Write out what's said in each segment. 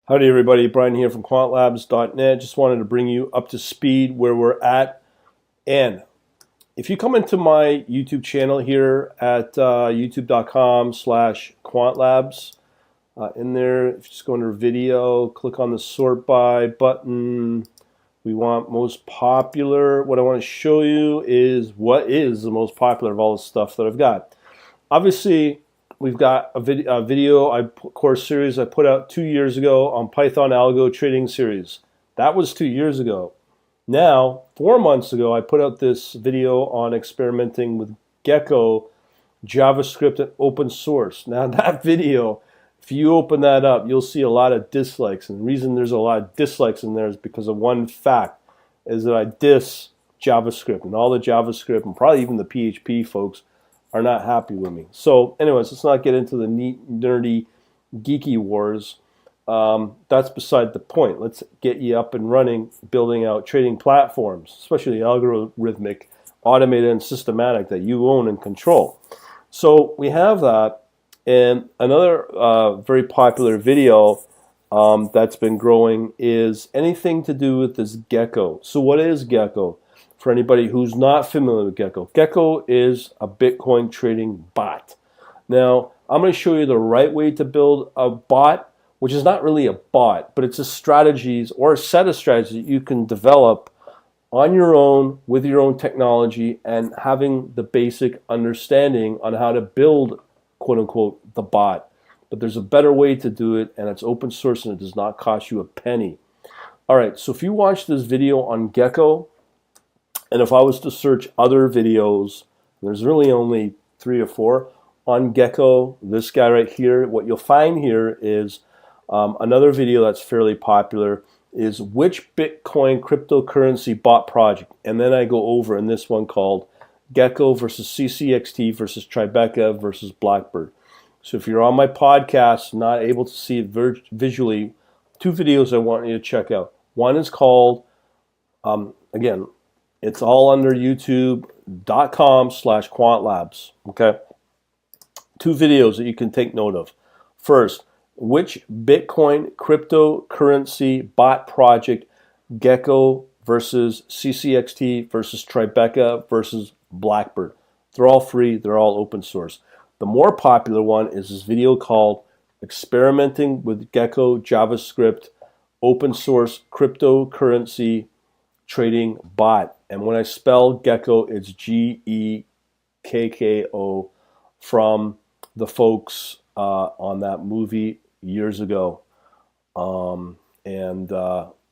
Howdy everybody, Brian here from quantlabs.net. Just wanted to bring you up to speed where we're at. And if you come into my YouTube channel here at youtube.com/quantlabs, in there, if you just go under video, click on the sort by button. We want most popular. What I want to show you is what is the most popular of all the stuff that I've got. Obviously, we've got a video course series I put out 2 years ago on Python algo trading series. That was 2 years ago. Now, 4 months ago, I put out this video on experimenting with Gecko, JavaScript, and open source. Now, that video, if you open that up, you'll see a lot of dislikes. And the reason there's a lot of dislikes in there is because of one fact, is that I diss JavaScript. And all the JavaScript, and probably even the PHP folks, are not happy with me. So anyways, let's not get into the neat, nerdy, geeky wars. That's beside the point. Let's get you up and running, building out trading platforms, especially algorithmic, automated, and systematic that you own and control. So we have that. And another very popular video that's been growing is anything to do with this Gecko. So what is Gecko? For anybody who's not familiar with Gecko, Gecko is a Bitcoin trading bot. Now, I'm going to show you the right way to build a bot, which is not really a bot, but it's a strategies or a set of strategies that you can develop on your own with your own technology and having the basic understanding on how to build, quote unquote, the bot. But there's a better way to do it, and it's open source and it does not cost you a penny. All right, so if you watch this video on Gecko, and if I was to search other videos, there's really only 3 or 4 on Gecko, this guy right here, what you'll find here is another video that's fairly popular is which Bitcoin cryptocurrency bot project. And then I go over in this one called Gecko versus CCXT versus Tribeca versus Blackbird. So if you're on my podcast, not able to see it visually, 2 videos I want you to check out. One is called, again, it's all under youtube.com/quantlabs, okay? 2 videos that you can take note of. First, which Bitcoin cryptocurrency bot project, Gecko versus CCXT versus Tribeca versus Blackbird. They're all free, they're all open source. The more popular one is this video called Experimenting with Gecko JavaScript Open Source Cryptocurrency Trading Bot. And when I spell Gecko, it's Gekko from the folks on that movie years ago.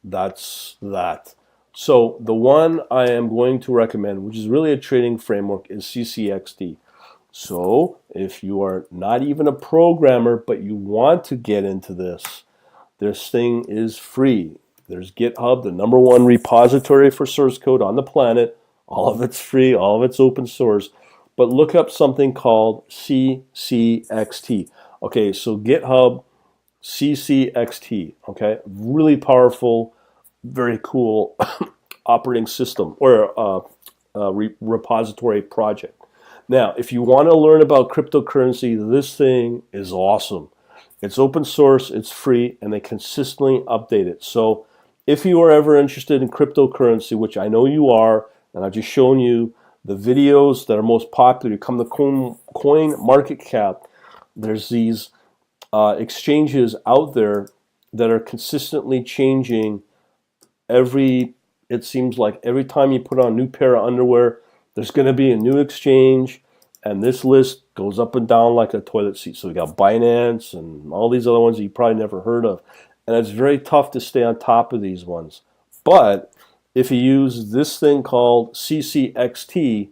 That's that. So the one I am going to recommend, which is really a trading framework, is CCXT. So if you are not even a programmer, but you want to get into this thing is free. There's GitHub, the #1 repository for source code on the planet. All of it's free, all of it's open source. But look up something called CCXT. Okay, so GitHub, CCXT, okay? Really powerful, very cool operating system or repository project. Now, if you want to learn about cryptocurrency, this thing is awesome. It's open source, it's free, and they consistently update it. So if you are ever interested in cryptocurrency, which I know you are, and I've just shown you the videos that are most popular, you come to Coin Market Cap, there's these exchanges out there that are consistently changing it seems like every time you put on a new pair of underwear, there's going to be a new exchange, and this list goes up and down like a toilet seat. So we got Binance and all these other ones that you probably never heard of. And it's very tough to stay on top of these ones. But if you use this thing called CCXT,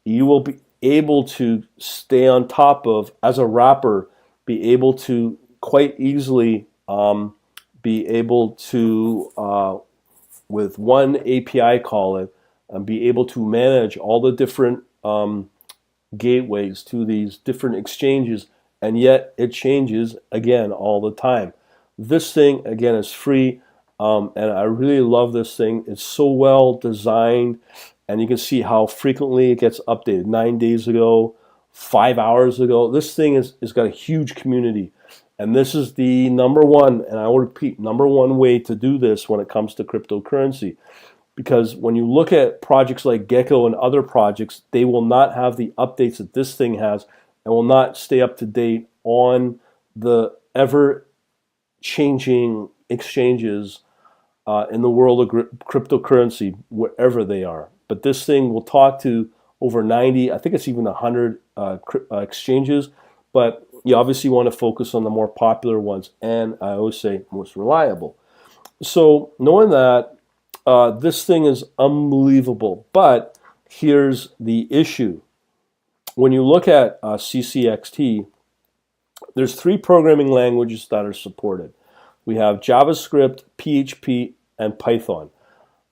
you will be able to stay on top of, as a wrapper, be able to quite easily be able to, with one API call it, be able to manage all the different gateways to these different exchanges, and yet it changes again all the time. This thing, again, is free, and I really love this thing. It's so well designed, and you can see how frequently it gets updated. 9 days ago, 5 hours ago. This thing has got a huge community, And this is the number one, and I will repeat, number one way to do this when it comes to cryptocurrency. Because when you look at projects like Gecko and other projects, they will not have the updates that this thing has and will not stay up to date on the ever changing exchanges in the world of cryptocurrency, wherever they are. But this thing will talk to over 90, I think it's even 100 exchanges, but you obviously want to focus on the more popular ones, and I always say most reliable. So knowing that, this thing is unbelievable, but here's the issue. When you look at CCXT, there's 3 programming languages that are supported. We have JavaScript, PHP, and Python.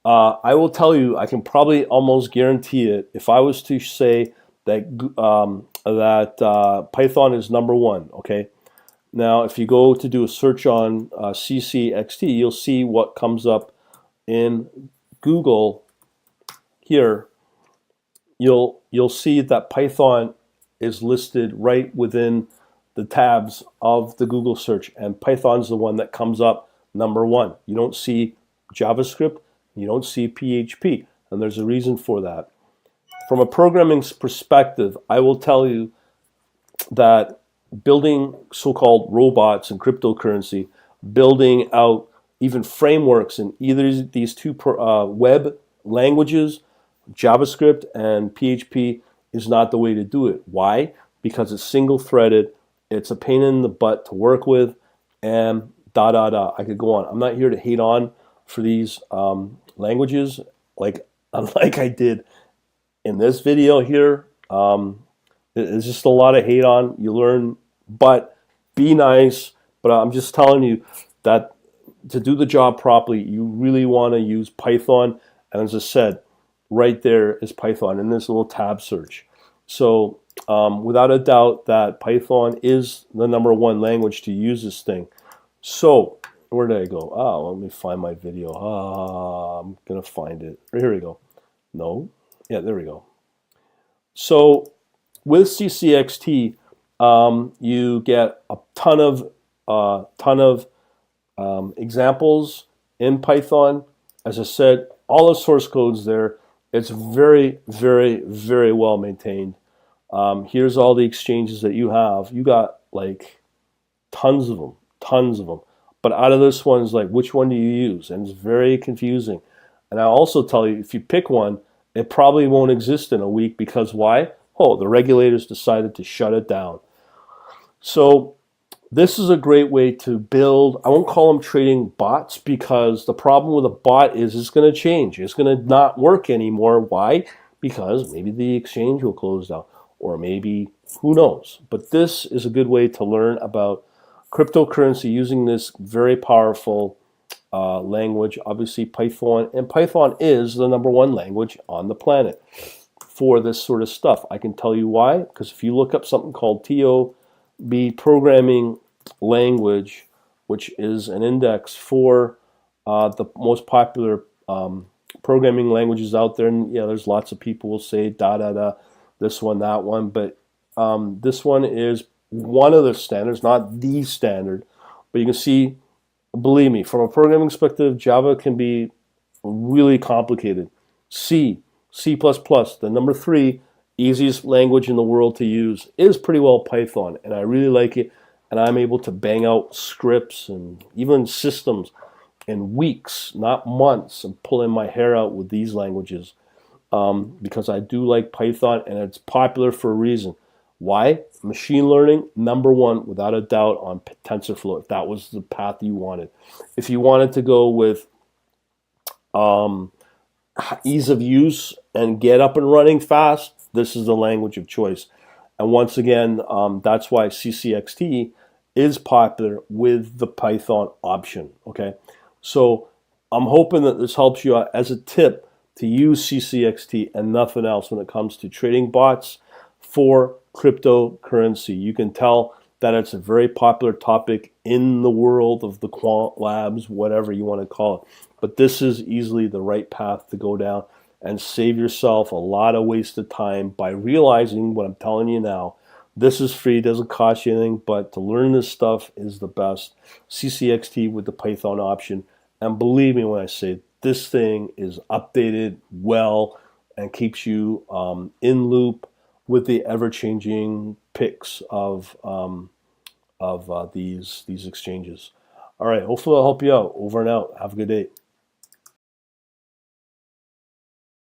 I will tell you, I can probably almost guarantee it if I was to say that Python is number one. Okay. Now, if you go to do a search on CCXT, you'll see what comes up in Google here. You'll see that Python is listed right within the tabs of the Google search, and Python's the one that comes up number one. You don't see JavaScript, you don't see PHP, and there's a reason for that. From a programming perspective, I will tell you that building so-called robots and cryptocurrency, building out even frameworks in either of these 2 web languages, JavaScript and PHP, is not the way to do it. Why? Because it's single-threaded, it's a pain in the butt to work with, and I could go on. I'm not here to hate on for these languages like I did in this video here. It's just a lot of hate on. You learn, but be nice. But I'm just telling you that to do the job properly, you really want to use Python. And as I said, right there is Python in this little tab search. So without a doubt that Python is the number one language to use this thing. So where did I go? Oh, let me find my video. I'm going to find it. Here we go. No. Yeah, there we go. So with CCXT, you get a ton of examples in Python. As I said, all the source code's there. It's very, very, very well maintained. Here's all the exchanges that you have. You got like tons of them. But out of this one is like, which one do you use? And it's very confusing. And I also tell you, if you pick one, it probably won't exist in a week because why? Oh, the regulators decided to shut it down. So this is a great way to build, I won't call them trading bots because the problem with a bot is it's going to change. It's going to not work anymore. Why? Because maybe the exchange will close down or maybe, who knows. But this is a good way to learn about cryptocurrency using this very powerful language, obviously Python. And Python is the number one language on the planet for this sort of stuff. I can tell you why, because if you look up something called TOB programming language, which is an index for the most popular programming languages out there, and yeah, there's lots of people will say this one, that one, but this one is one of the standards, not the standard, but you can see, believe me, from a programming perspective, Java can be really complicated. C++, the number 3 easiest language in the world to use, is pretty well Python, and I really like it, and I'm able to bang out scripts and even systems in weeks, not months, and pulling my hair out with these languages because I do like Python, and it's popular for a reason. Why? Machine learning, number one, without a doubt, on TensorFlow, if that was the path you wanted. If you wanted to go with ease of use and get up and running fast, this is the language of choice. And once again, that's why CCXT is popular with the Python option. Okay, so I'm hoping that this helps you out as a tip to use CCXT and nothing else when it comes to trading bots for cryptocurrency. You can tell that it's a very popular topic in the world of the quant labs, whatever you want to call it. But this is easily the right path to go down and save yourself a lot of wasted time by realizing what I'm telling you now, This is free, doesn't cost you anything, but to learn this stuff is the best. CCXT with the Python option. And believe me when I say this thing is updated well and keeps you in loop with the ever-changing picks of these exchanges. All right, hopefully I'll help you out. Over and out. Have a good day.